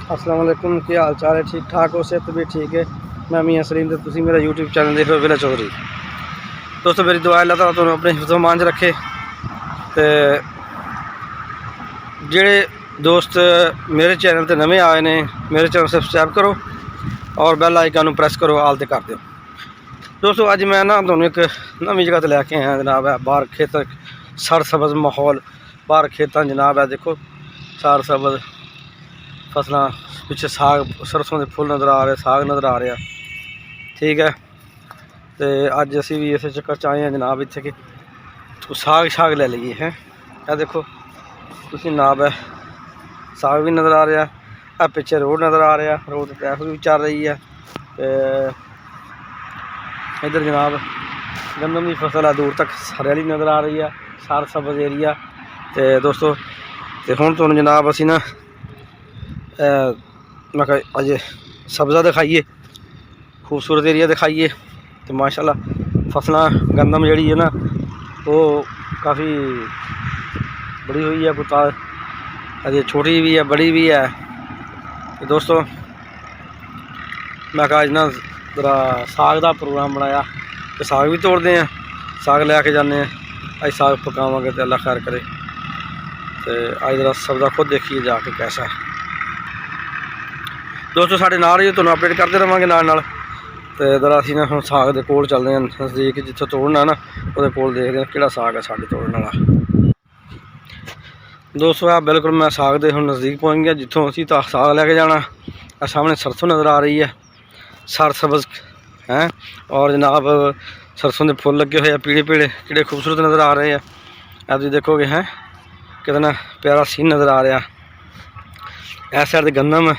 अस्सलाम वालेकुम, क्या हाल चाल है? ठीक ठाक हो? सेहत भी ठीक है। मैं मियां सलीम ते तुसीं मेरा यूट्यूब चैनल देख रहे हो विला चौधरी। दोस्तों मेरी दुआ अल्लाह ताला तुहानूं अपने हिफ्ज़ मान च रखे। ते जेड़े दोस्त मेरे चैनल ते नवे आए ने, मेरे चैनल सब्सक्राइब करो और बैल आइकन नूं प्रेस करो, आल ते कर दिओ। दोस्तों अज मैं ना तुहानूं एक नवीं जगह ते लैके आया जनाब। है बाहर खेतर सरसब्ज़ माहौल, बाहर खेतां जनाब है, देखो सरसब्ज़ फसलां, पिछे साग सरसों के फुल नज़र आ रहे, साग नज़र आ रहा। ठीक है, तो अज असी भी इस चक्कर च आए हैं जनाब इत्थे कि साग शाग ले लीए हैं। यह देखो तुसीं जनाब है साग भी नज़र आ रहा है, पिछे रोड नज़र आ रहा, रोड ट्रैफिक भी चल रही है। तो इधर जनाब गंदम की फसल है, दूर तक हरियाली नज़र आ रही है, सार सब्ज़ एरिया। तो दोस्तों तो हुण तुहानूं जनाब असीं ना मैं अज सब्ज़ा दिखाइए, खूबसूरत एरिया दिखाइए। तो माशाल्लाह फसलां गंदम जी है ना वो काफ़ी बड़ी हुई है, कुछ अजे छोटी भी है, बड़ी भी है। तो दोस्तों मैं अज ना जरा साग का प्रोग्राम बनाया, तो साग भी तोड़ते हैं, साग लैके जाने। अज साग पकावांगे तो अल्लाह खैर करे। तो अज जरा सब्ज़ा खुद देखिए जाके कैसा है। दोस्तों साढ़े नाल ही तुहानूं अपडेट करते रहांगे नाल। तो जरा असीं ना हुण साग दे कोल चलदे हां, नज़दीक जिੱਥੋਂ तोड़ना ना वो कोल देखते हैं किहड़ा साग है साडे तोड़न वाला। दोस्तों आ बिल्कुल मैं साग दे हुण नज़दीक पहुँच गया जिੱਥੋਂ असीं साग लैके जाना। आ सामने सरसों नज़र आ रही है, सर सब्ज़ हैं, और जनाब सरसों के फुल लगे हुए हैं पीले पीले, कितने खूबसूरत नज़र आ रहे हैं। अब तुम देखोगे हैं कितना प्यारा सीन नज़र आ रहा। इस साइड गंदम है,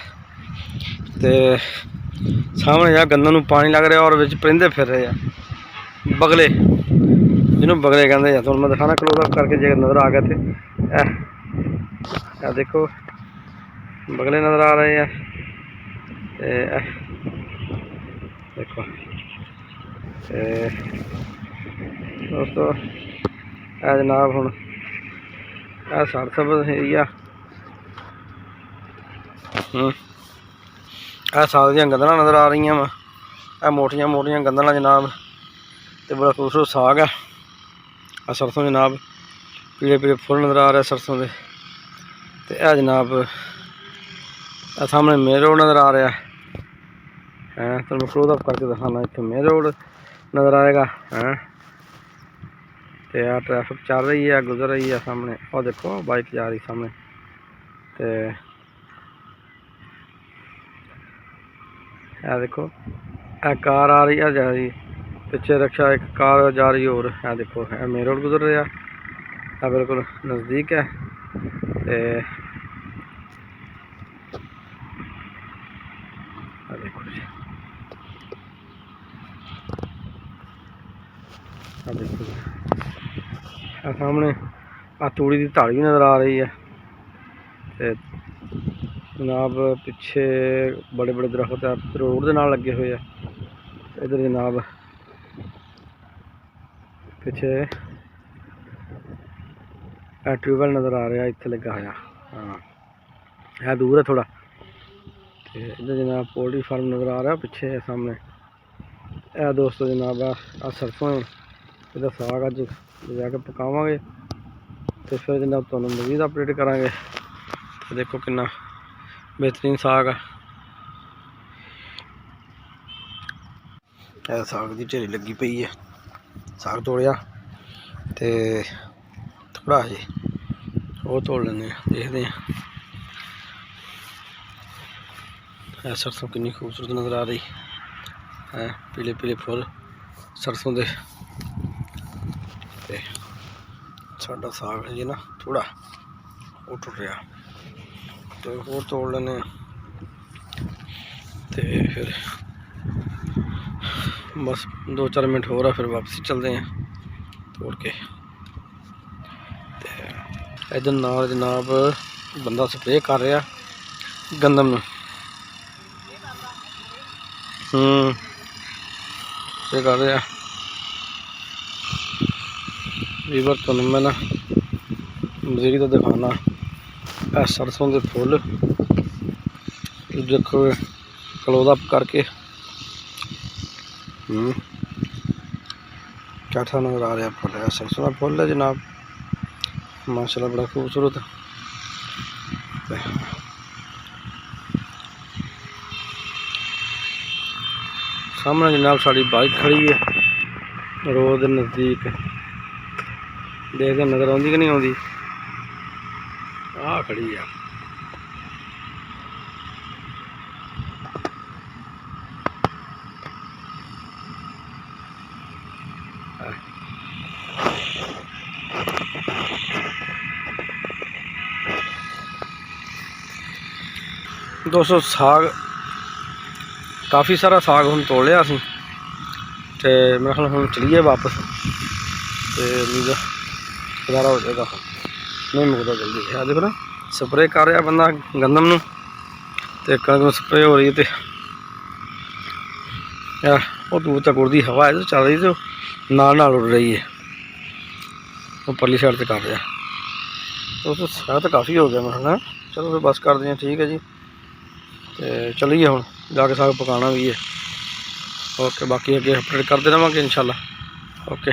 तो सामने यार गंदम में पानी लग रहा और विच परिंदे फिर रहे हैं, बगले जिन्होंने बगले कहते हैं। तो मैं दिखाना क्लोज अप करके जे नज़र आ गया तो देखो बगले नज़र आ रहे हैं। देखो दोस्तों जनाब हुण सर सब्ज़ एरिया साग दियां गंदलां नज़र आ रही वा, मोटियां मोटियां गंदलां जनाब। तो बड़ा खूबसूरत साग है। सरसों जनाब पीले पीले फुल नज़र आ रहे सरसों के। तो यह जनाब सामने मेन रोड नज़र आ रहा है। तो मैं क्लोज अप करके दिखाना, इतने मेन रोड नज़र आएगा है। तो यार ट्रैफिक चल रही है, गुजर रही है सामने, और देखो बाइक जा रही सामने। तो यह देखो कार आ रही है जा रही, पिछे रिक्शा एक कार जा रही और है। देखो है मेन रोड गुजर रहा है, बिल्कुल नज़दीक है। देखो जी देखो सामने तूड़ी की धाड़ी भी नज़र आ रही है। जनाब पिछे बड़े बड़े दरख्त रोड के नाल लगे हुए हैं। इधर जनाब पिछे ट्यूबवैल नज़र आ रहा इत्थे लगा होया, हाँ है दूर है थोड़ा। तो इधर जनाब पोल्ट्री फार्म नज़र आ रहा पिछे है सामने। यह दोस्तों जनाब आ सरसों है, इधर साग अज जाके पकावांगे। तो फिर जनाब तुहानूं मज़ीद अपडेट करांगे। तो देखो कितना बेहतरीन साग है। साग की ढेरी लगी पई है, साग तोड़िया तो थोड़ा जी वो तोड़ लेंगे, देखते हैं। सरसों कितनी खूबसूरत नज़र आ रही है, पीले पीले फुल सरसों के। साडा साग है जी ना थोड़ा वो टुट रहा, तो और तोड़ लेने। तो फिर बस 2-4 मिनट हो रहा, फिर वापसी चलते हैं तोड़ के। इधर नाल जनाब बंदा स्प्रे कर रहा गंदम में, स्प्रे कर रहा वीवर। तो मैं ना मज़ीद दिखाना सरसों के फुल देखो क्लोज अप करके कैसा नज़र आ रहा है फुल। ऐसा सोना फुल है जनाब, माशाल्लाह बड़ा खूबसूरत। सामने जनाब साड़ी बाइक खड़ी है रोड के नज़दीक, देखते नज़र आती कि नहीं आती। आ खड़ी है दोस्तों। साग काफ़ी सारा साग हम तोड़ लिया असी, तो मेरे ख्याल हम चलीए वापस, तो गुजारा हो जाएगा। नहीं मुकदा जल्दी है। देखो ना स्प्रे कर रहा बंदा गंदम नूं, ते कणक स्प्रे हो रही है, तो यार वो दूर तक उड़ती हवा है तो चल रही, तो नाल नाल उड़ रही है। वो परली साइड से कर रहा तो शायद काफ़ी हो गया मेरे ख्याल। चलो फिर बस कर दें, ठीक है जी। तो चलिए हम जाके साग पकाना भी है। ओके, बाकी अगे अपडेट करते रहेंगे इंशाल्लाह। ओके।